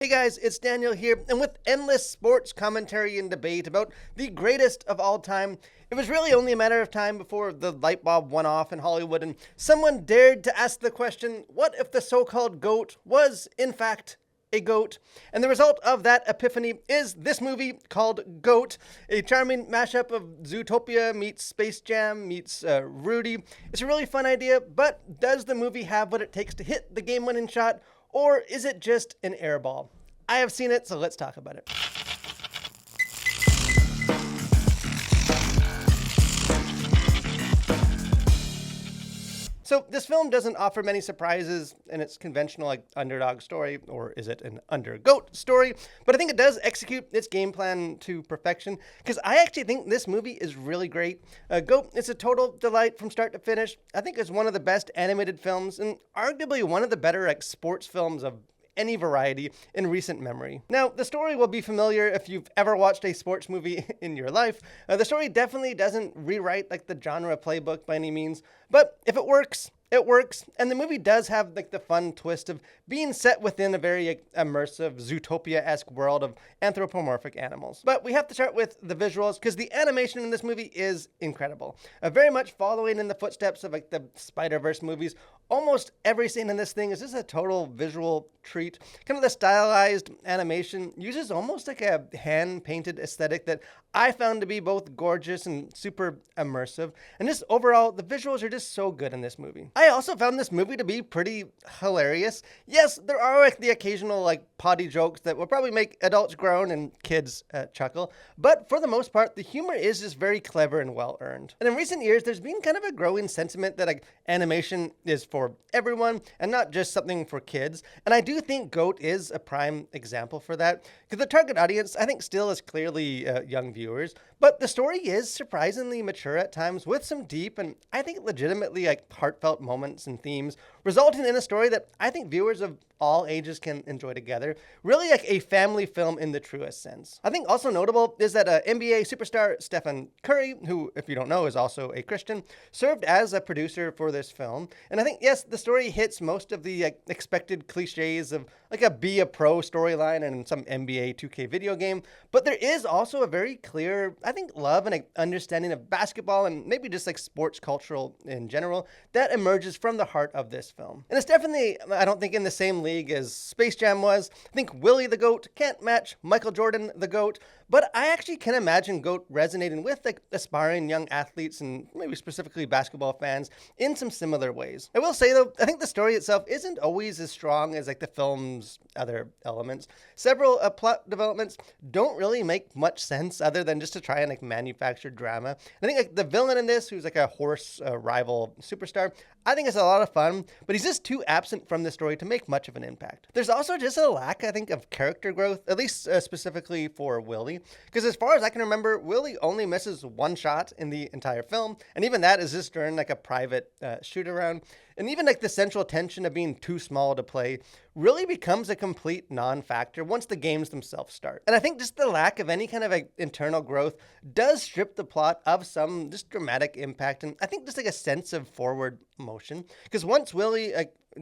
Hey guys, it's Daniel here, and with endless sports commentary and debate about the greatest of all time, it was really only a matter of time before the light bulb went off in Hollywood and someone dared to ask the question, what if the so-called GOAT was, in fact, a goat? And the result of that epiphany is this movie called GOAT, a charming mashup of Zootopia meets Space Jam meets Rudy. It's a really fun idea, but does the movie have what it takes to hit the game-winning shot? Or is it just an airball? I have seen it, so let's talk about it. So this film doesn't offer many surprises in its conventional underdog story, or is it an under-goat story? But I think it does execute its game plan to perfection, because I actually think this movie is really great. GOAT is a total delight from start to finish. I think it's one of the best animated films, and arguably one of the better sports films of any variety in recent memory. Now, the story will be familiar if you've ever watched a sports movie in your life. The story definitely doesn't rewrite the genre playbook by any means, but if it works, it works. And the movie does have the fun twist of being set within a very immersive Zootopia-esque world of anthropomorphic animals. But we have to start with the visuals, because the animation in this movie is incredible. Very much following in the footsteps of the Spider-Verse movies. Almost every scene in this thing is just a total visual treat. Kind of the stylized animation uses almost like a hand-painted aesthetic that I found to be both gorgeous and super immersive. And just overall, the visuals are just so good in this movie. I also found this movie to be pretty hilarious. Yes, there are the occasional potty jokes that will probably make adults groan and kids chuckle. But for the most part, the humor is just very clever and well-earned. And in recent years, there's been kind of a growing sentiment that animation is for everyone and not just something for kids. And I do think GOAT is a prime example for that, because the target audience, I think, still is clearly young viewers. But the story is surprisingly mature at times, with some deep and I think legitimately heartfelt moments and themes, resulting in a story that I think viewers of all ages can enjoy together. Really a family film in the truest sense. I think also notable is that NBA superstar Stephen Curry, who, if you don't know, is also a Christian, served as a producer for this film. And I think, yes, the story hits most of the expected cliches of a be a pro storyline and some NBA 2K video game, but there is also a very clear, I think, love and understanding of basketball and maybe just sports cultural in general that emerges from the heart of this film. And it's definitely, I don't think, in the same league as Space Jam was. I think Willie the GOAT can't match Michael Jordan the GOAT, but I actually can imagine GOAT resonating with aspiring young athletes and maybe specifically basketball fans in some similar ways. I will say though, I think the story itself isn't always as strong as the film's other elements. Several plot developments don't really make much sense other than just to try and manufacture drama. I think the villain in this, who's a horse rival superstar, I think it's a lot of fun, but he's just too absent from the story to make much of an impact. There's also just a lack, I think, of character growth, at least specifically for Willie, because as far as I can remember, Willie only misses one shot in the entire film, and even that is just during a private shoot-around. And even the central tension of being too small to play really becomes a complete non-factor once the games themselves start. And I think just the lack of any kind of internal growth does strip the plot of some just dramatic impact, and I think just a sense of forward motion. Because once Willie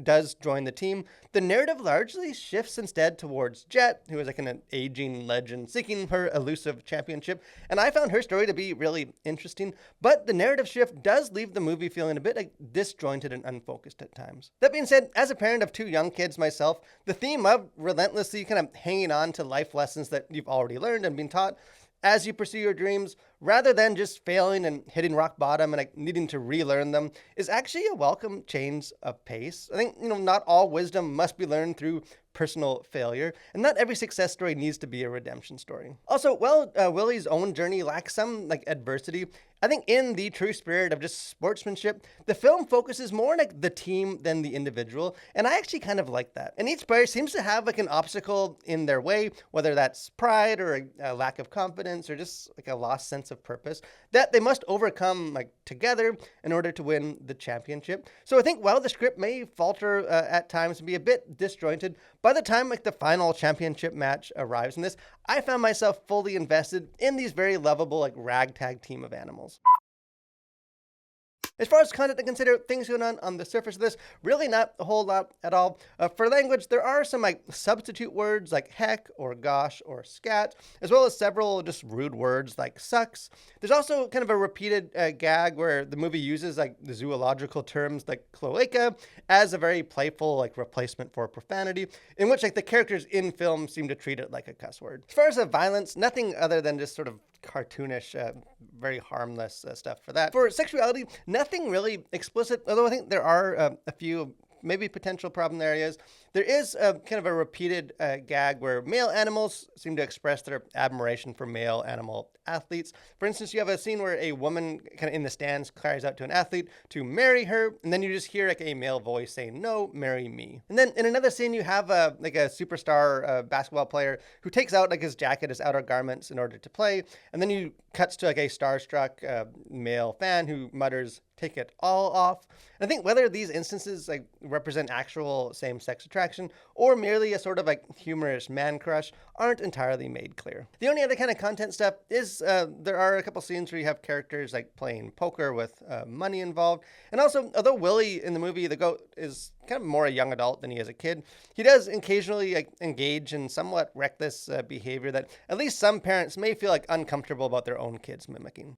does join the team, the narrative largely shifts instead towards Jet, who is an aging legend seeking her elusive championship. And I found her story to be really interesting, but the narrative shift does leave the movie feeling a bit disjointed and unfocused at times. That being said, as a parent of two young kids myself, the theme of relentlessly kind of hanging on to life lessons that you've already learned and been taught as you pursue your dreams, rather than just failing and hitting rock bottom and needing to relearn them, is actually a welcome change of pace. I think, not all wisdom must be learned through personal failure, and not every success story needs to be a redemption story. Also, while Willie's own journey lacks some adversity, I think in the true spirit of just sportsmanship, the film focuses more on the team than the individual, and I actually kind of like that. And each player seems to have an obstacle in their way, whether that's pride or a lack of confidence or just a lost sense of purpose, that they must overcome together in order to win the championship. So I think while the script may falter at times and be a bit disjointed, by the time the final championship match arrives in this, I found myself fully invested in these very lovable ragtag team of animals. As far as content to consider, things going on the surface of this, really not a whole lot at all. For language, there are some like substitute words like heck or gosh or scat, as well as several just rude words like sucks. There's also kind of a repeated gag where the movie uses like the zoological terms like cloaca as a very playful like replacement for profanity, in which like the characters in film seem to treat it like a cuss word. As far as the violence, nothing other than just sort of cartoonish, very harmless stuff for that. For sexuality, nothing really explicit, although I think there are a few maybe potential problem areas. There is kind of a repeated gag where male animals seem to express their admiration for male animal athletes. For instance, you have a scene where a woman kind of in the stands cries out to an athlete to marry her, and then you just hear like a male voice saying, "No, marry me." And then in another scene, you have like a superstar basketball player who takes out like his jacket, his outer garments in order to play, and then you cuts to like a starstruck male fan who mutters, "Take it all off." And I think whether these instances like represent actual same-sex attraction or merely a sort of like humorous man crush aren't entirely made clear. The only other kind of content stuff is there are a couple scenes where you have characters like playing poker with money involved. And also, although Willie in the movie, the goat, is kind of more a young adult than he is a kid, he does occasionally like engage in somewhat reckless behavior that at least some parents may feel like uncomfortable about their own kids mimicking.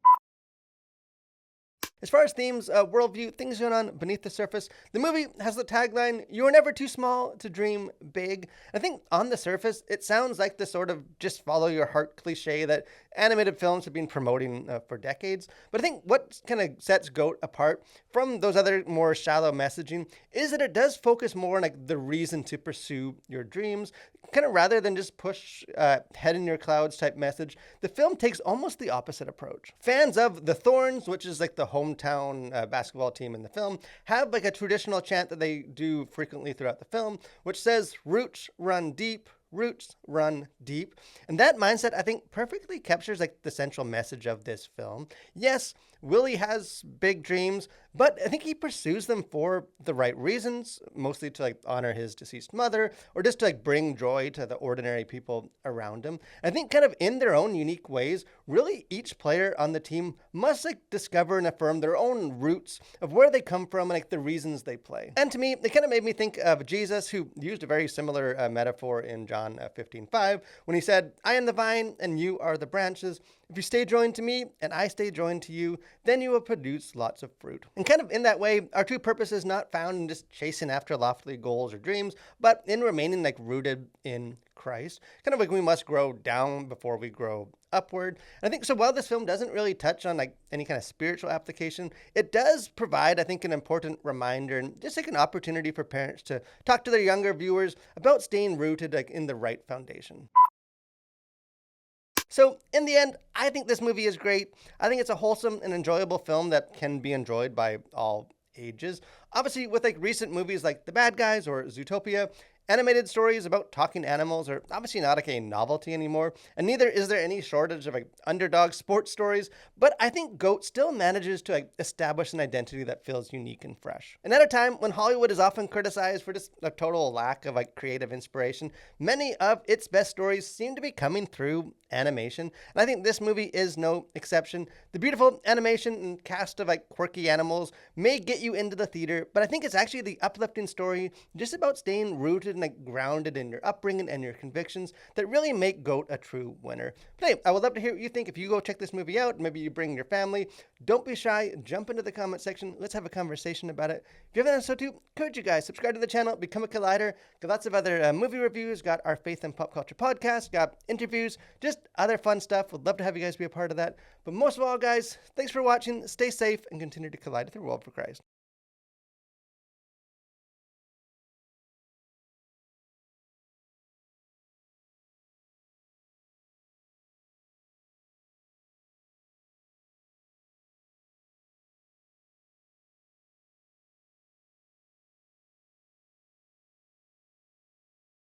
As far as themes, worldview, things going on beneath the surface, the movie has the tagline, "You are never too small to dream big." I think on the surface, it sounds like the sort of just follow your heart cliche that animated films have been promoting for decades. But I think what kind of sets GOAT apart from those other more shallow messaging is that it does focus more on like the reason to pursue your dreams, kind of rather than just push head in your clouds type message. The film takes almost the opposite approach. Fans of The Thorns, which is like the hometown basketball team in the film, have like a traditional chant that they do frequently throughout the film, which says, "Roots run deep, roots run deep." And that mindset, I think, perfectly captures like the central message of this film. Yes, Willie has big dreams, but I think he pursues them for the right reasons, mostly to like honor his deceased mother or just to like bring joy to the ordinary people around him. I think kind of in their own unique ways, really each player on the team must like discover and affirm their own roots of where they come from and like the reasons they play. And to me, it kind of made me think of Jesus, who used a very similar metaphor in John 15:5 when he said, "I am the vine and you are the branches. If you stay joined to me and I stay joined to you, then you will produce lots of fruit." And kind of in that way, our true purpose is not found in just chasing after lofty goals or dreams, but in remaining like rooted in Christ. Kind of like we must grow down before we grow upward. And I think so while this film doesn't really touch on like any kind of spiritual application, it does provide, I think, an important reminder and just like an opportunity for parents to talk to their younger viewers about staying rooted like in the right foundation. So in the end, I think this movie is great. I think it's a wholesome and enjoyable film that can be enjoyed by all ages. Obviously, with like recent movies like The Bad Guys or Zootopia, animated stories about talking animals are obviously not like a novelty anymore, and neither is there any shortage of like underdog sports stories, but I think GOAT still manages to like establish an identity that feels unique and fresh. And at a time when Hollywood is often criticized for just a total lack of like creative inspiration, many of its best stories seem to be coming through animation, and I think this movie is no exception. The beautiful animation and cast of like quirky animals may get you into the theater, but I think it's actually the uplifting story just about staying rooted and like grounded in your upbringing and your convictions that really make GOAT a true winner. But hey, I would love to hear what you think. If you go check this movie out, maybe you bring your family, don't be shy, jump into the comment section. Let's have a conversation about it. If you haven't done so too, encourage you guys, subscribe to the channel, become a Collider. Got lots of other movie reviews, got our Faith and Pop Culture podcast, got interviews, just other fun stuff. Would love to have you guys be a part of that. But most of all, guys, thanks for watching. Stay safe and continue to collide with the world for Christ.